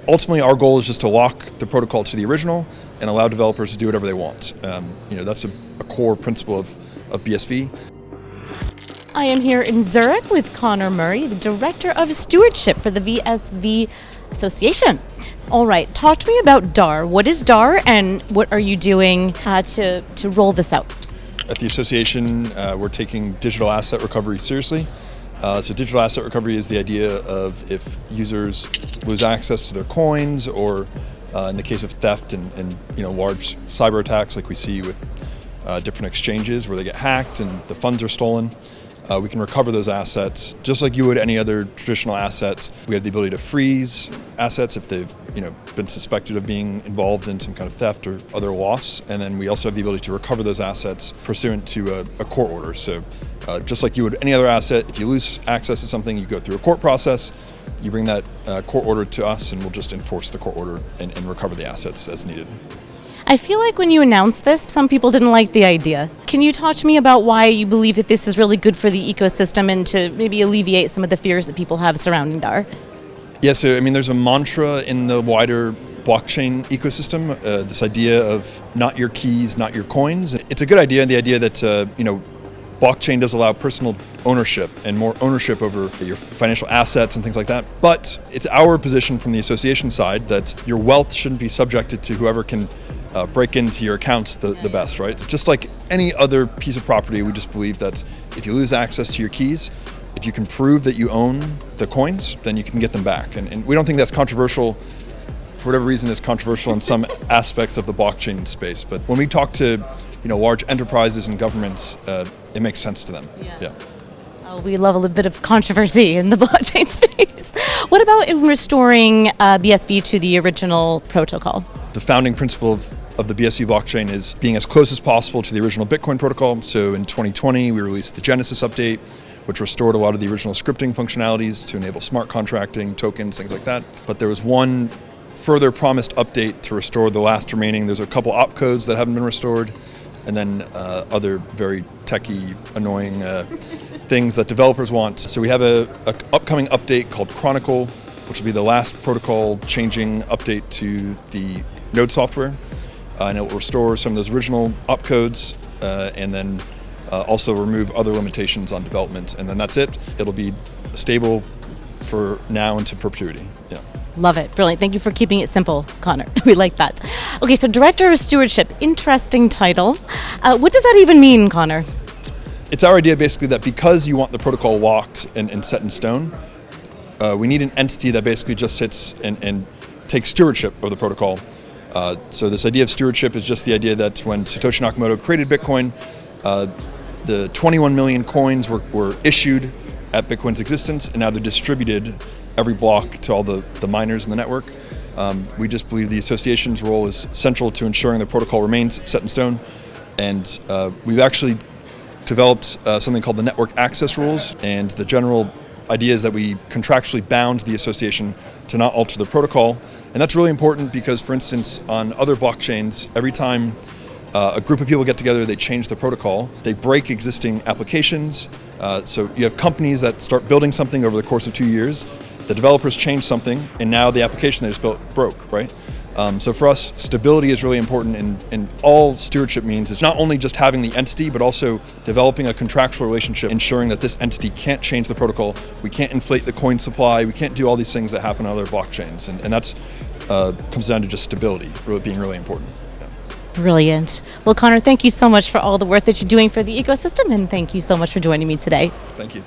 ultimately, our goal is just to lock the protocol to the original and allow developers to do whatever they want. That's a core principle of BSV. I am here in Zurich with Connor Murray, the Director of Stewardship for the BSV Association. All right, talk to me about DAR. What is DAR and what are you doing to roll this out? At the association, we're taking digital asset recovery seriously. So digital asset recovery is the idea of if users lose access to their coins, or in the case of theft and large cyber attacks like we see with different exchanges where they get hacked and the funds are stolen, we can recover those assets just like you would any other traditional assets. We have the ability to freeze assets if they've been suspected of being involved in some kind of theft or other loss, and then we also have the ability to recover those assets pursuant to a court order. So just like you would any other asset, if you lose access to something, you go through a court process, you bring that court order to us, and we'll just enforce the court order and recover the assets as needed. I feel like when you announced this, some people didn't like the idea. Can you talk to me about why you believe that this is really good for the ecosystem and to maybe alleviate some of the fears that people have surrounding DAR? Yeah, so there's a mantra in the wider blockchain ecosystem, this idea of not your keys, not your coins. It's a good idea, and the idea that blockchain does allow personal ownership and more ownership over your financial assets and things like that. But it's our position from the association side that your wealth shouldn't be subjected to whoever can break into your accounts the best, right? Just like any other piece of property, we just believe that if you lose access to your keys, if you can prove that you own the coins, then you can get them back. And we don't think that's controversial. For whatever reason, it's controversial in some aspects of the blockchain space. But when we talk to large enterprises and governments, it makes sense to them. Yeah. We love a bit of controversy in the blockchain space. What about in restoring BSV to the original protocol? The founding principle of the BSV blockchain is being as close as possible to the original Bitcoin protocol. So in 2020, we released the Genesis update, which restored a lot of the original scripting functionalities to enable smart contracting, tokens, things like that. But there was one further promised update to restore the last remaining. There's a couple opcodes that haven't been restored, and then other very techie, annoying things that developers want. So we have an upcoming update called Chronicle, which will be the last protocol changing update to the node software. And it will restore some of those original opcodes and then also remove other limitations on development. And then that's it. It'll be stable for now into perpetuity. Yeah. Love it. Brilliant. Thank you for keeping it simple, Connor. We like that. Okay, so Director of Stewardship, interesting title. What does that even mean, Connor? It's our idea basically that because you want the protocol locked and set in stone, we need an entity that basically just sits and takes stewardship of the protocol. So this idea of stewardship is just the idea that when Satoshi Nakamoto created Bitcoin, the 21 million coins were issued at Bitcoin's existence, and now they're distributed every block to all the miners in the network. We just believe the association's role is central to ensuring the protocol remains set in stone. And we've actually developed something called the network access rules, and the general idea is that we contractually bound the association to not alter the protocol. And that's really important because, for instance, on other blockchains, every time a group of people get together, they change the protocol, they break existing applications. So you have companies that start building something over the course of 2 years, the developers change something, and now the application they just built broke, right? So for us, stability is really important, and all stewardship means is not only just having the entity, but also developing a contractual relationship, ensuring that this entity can't change the protocol, we can't inflate the coin supply, we can't do all these things that happen on other blockchains, and that's comes down to just stability, really being really important. Yeah. Brilliant. Well, Connor, thank you so much for all the work that you're doing for the ecosystem, and thank you so much for joining me today. Thank you.